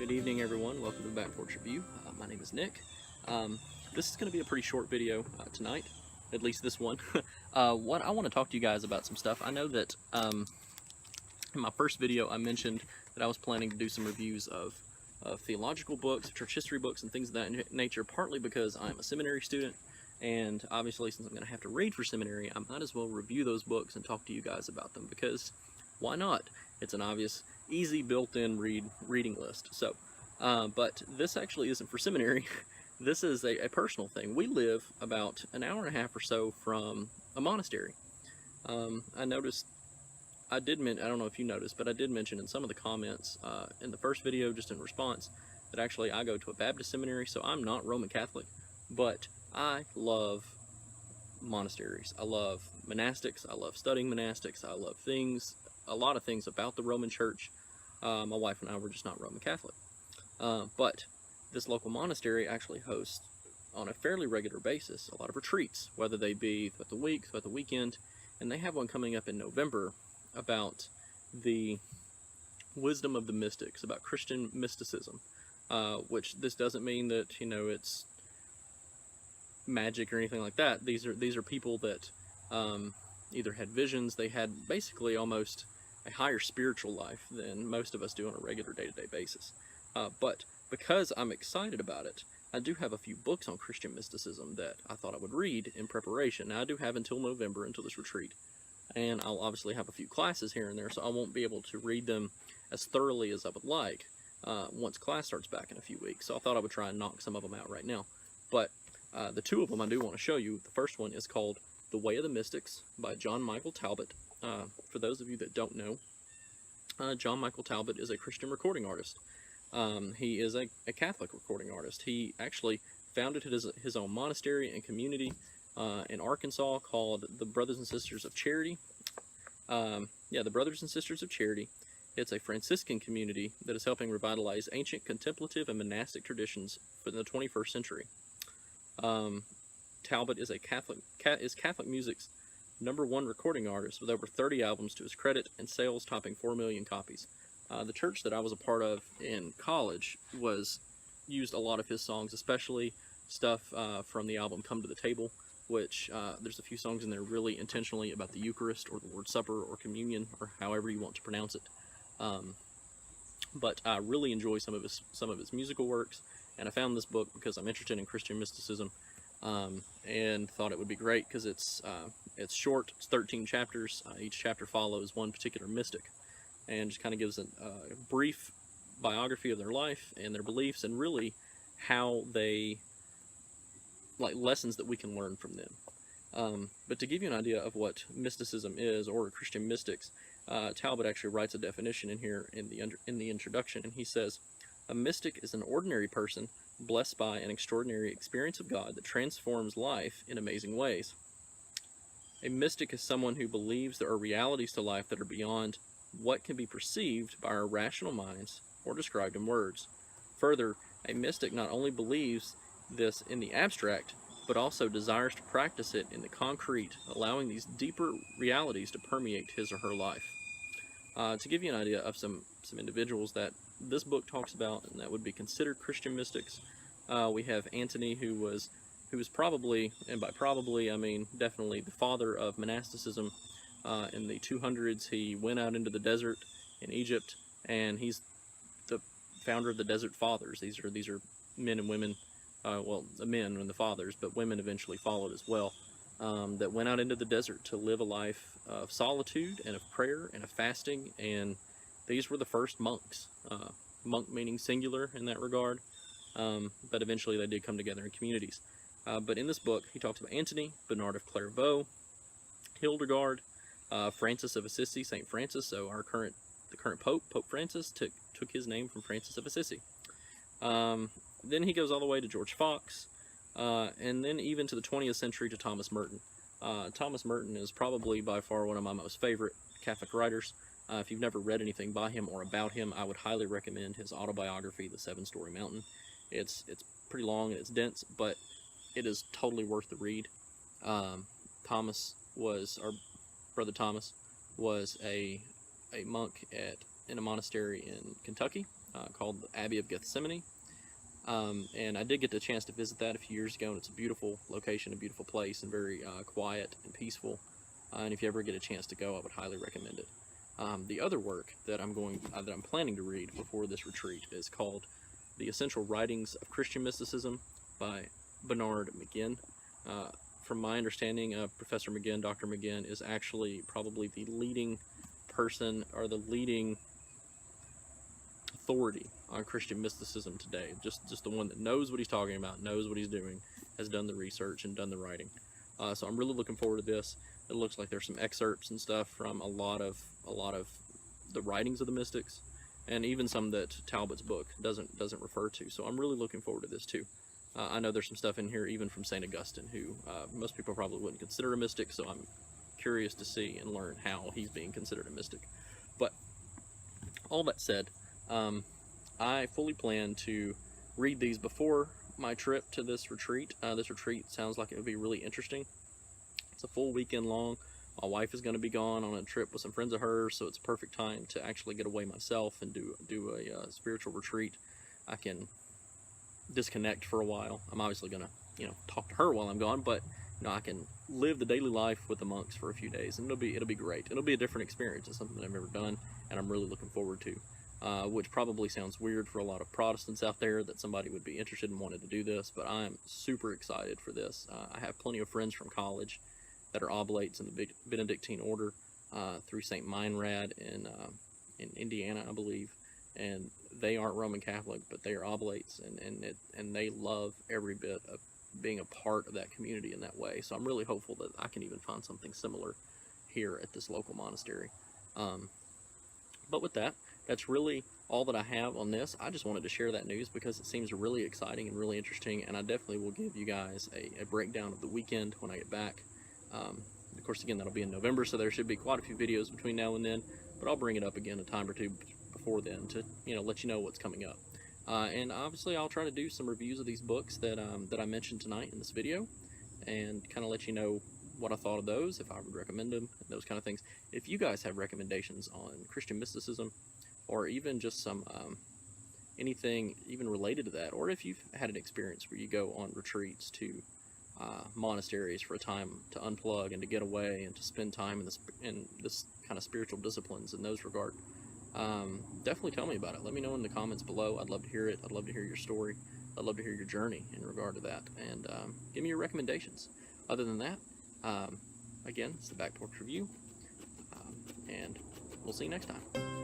Good evening, everyone. Welcome to the Back Porch Review. My name is Nick. This is going to be a pretty short video tonight, at least this one. What I want to talk to you guys about some stuff. I know that in my first video I mentioned that I was planning to do some reviews of theological books, church history books, and things of that nature, partly because I'm a seminary student, and obviously since I'm going to have to read for seminary, I might as well review those books and talk to you guys about them, because why not? It's an obvious, easy, built-in reading list. So, but this actually isn't for seminary. This is a personal thing. We live about an hour and a half or so from a monastery. I noticed, I don't know if you noticed, but I did mention in some of the comments in the first video, just in response, that actually I go to a Baptist seminary, so I'm not Roman Catholic, but I love monasteries. I love monastics. I love studying monastics. I love a lot of things about the Roman Church. My wife and I were just not Roman Catholic. But this local monastery actually hosts, on a fairly regular basis, a lot of retreats, whether they be throughout the week, throughout the weekend, and they have one coming up in November about the wisdom of the mystics, about Christian mysticism, which this doesn't mean that, you know, it's magic or anything like that. These are people that either had visions, they had basically almost a higher spiritual life than most of us do on a regular day-to-day basis. But because I'm excited about it, I do have a few books on Christian mysticism that I thought I would read in preparation. Now, I do have until November, until this retreat, and I'll obviously have a few classes here and there, so I won't be able to read them as thoroughly as I would like once class starts back in a few weeks. So I thought I would try and knock some of them out right now. But the two of them I do want to show you. The first one is called The Way of the Mystics by John Michael Talbot. For those of you that don't know, John Michael Talbot is a Christian recording artist. He is a Catholic recording artist. He actually founded his own monastery and community in Arkansas called the Brothers and Sisters of Charity. The Brothers and Sisters of Charity. It's a Franciscan community that is helping revitalize ancient contemplative and monastic traditions for the 21st century. Talbot is Catholic music's #1 recording artist with over 30 albums to his credit and sales topping 4 million copies. The church that I was a part of in college used a lot of his songs, especially stuff from the album Come to the Table, which there's a few songs in there really intentionally about the Eucharist or the Lord's Supper or communion, or however you want to pronounce it. But I really enjoy some of his musical works, and I found this book because I'm interested in Christian mysticism, and thought it would be great because it's short. It's 13 chapters. Each chapter follows one particular mystic, and just kind of gives a brief biography of their life and their beliefs, and really how they, like, lessons that we can learn from them. But to give you an idea of what mysticism is, or Christian mystics, Talbot actually writes a definition in here in the introduction, and he says, "A mystic is an ordinary person blessed by an extraordinary experience of God that transforms life in amazing ways. A mystic is someone who believes there are realities to life that are beyond what can be perceived by our rational minds or described in words. Further, a mystic not only believes this in the abstract, but also desires to practice it in the concrete, allowing these deeper realities to permeate his or her life." To give you an idea of some individuals that this book talks about and that would be considered Christian mystics, we have Antony, who was probably, and by probably I mean definitely, the father of monasticism. In the 200s, he went out into the desert in Egypt, and he's the founder of the Desert Fathers. These are men and women, well, the men and the fathers, but women eventually followed as well, that went out into the desert to live a life of solitude and of prayer and of fasting, and these were the first monks. Monk meaning singular in that regard, but eventually they did come together in communities. But in this book, he talks about Antony, Bernard of Clairvaux, Hildegard, Francis of Assisi, St. Francis. So the current Pope, Pope Francis, took his name from Francis of Assisi. Then he goes all the way to George Fox, and then even to the 20th century to Thomas Merton. Thomas Merton is probably by far one of my most favorite Catholic writers. If you've never read anything by him or about him, I would highly recommend his autobiography, The Seven-Story Mountain. It's pretty long and it's dense, but it is totally worth the read. Brother Thomas was a monk in a monastery in Kentucky, called the Abbey of Gethsemane. And I did get the chance to visit that a few years ago, and it's a beautiful location, a beautiful place, and very quiet and peaceful. And if you ever get a chance to go, I would highly recommend it. The other work that I'm planning to read before this retreat is called "The Essential Writings of Christian Mysticism" by Bernard McGinn. From my understanding, Professor McGinn, Dr. McGinn, is actually probably the leading person or the leading authority on Christian mysticism today. Just the one that knows what he's talking about, knows what he's doing, has done the research and done the writing. So I'm really looking forward to this. It looks like there's some excerpts and stuff from a lot of the writings of the mystics, and even some that Talbot's book doesn't refer to. So I'm really looking forward to this too. I know there's some stuff in here even from St. Augustine, who most people probably wouldn't consider a mystic, so I'm curious to see and learn how he's being considered a mystic. But all that said, I fully plan to read these before my trip to this retreat. This retreat sounds like it would be really interesting. It's a full weekend long. My wife is going to be gone on a trip with some friends of hers, so it's a perfect time to actually get away myself and do a spiritual retreat. I can disconnect for a while. I'm obviously going to, talk to her while I'm gone, but I can live the daily life with the monks for a few days, and it'll be great. It'll be a different experience. It's something that I've never done, and I'm really looking forward to. Which probably sounds weird for a lot of Protestants out there that somebody would be interested and wanted to do this, but I am super excited for this. I have plenty of friends from college that are oblates in the Benedictine order through St. Meinrad in Indiana, I believe, and they aren't Roman Catholic, but they are oblates, and they love every bit of being a part of that community in that way. So I'm really hopeful that I can even find something similar here at this local monastery. But with that, that's really all that I have on this. I just wanted to share that news because it seems really exciting and really interesting, and I definitely will give you guys a breakdown of the weekend when I get back. Of course, again, that'll be in November, so there should be quite a few videos between now and then, but I'll bring it up again a time or two before then to let you know what's coming up. And obviously, I'll try to do some reviews of these books that I mentioned tonight in this video, and kind of let you know what I thought of those, if I would recommend them, and those kind of things. If you guys have recommendations on Christian mysticism, or even just some anything even related to that, or if you've had an experience where you go on retreats to monasteries for a time to unplug and to get away and to spend time in this kind of spiritual disciplines in those regard, definitely tell me about it. Let me know in the comments below. I'd love to hear it. I'd love to hear your story. I'd love to hear your journey in regard to that, and give me your recommendations. Other than that, again, it's the Back Porch Review, and we'll see you next time.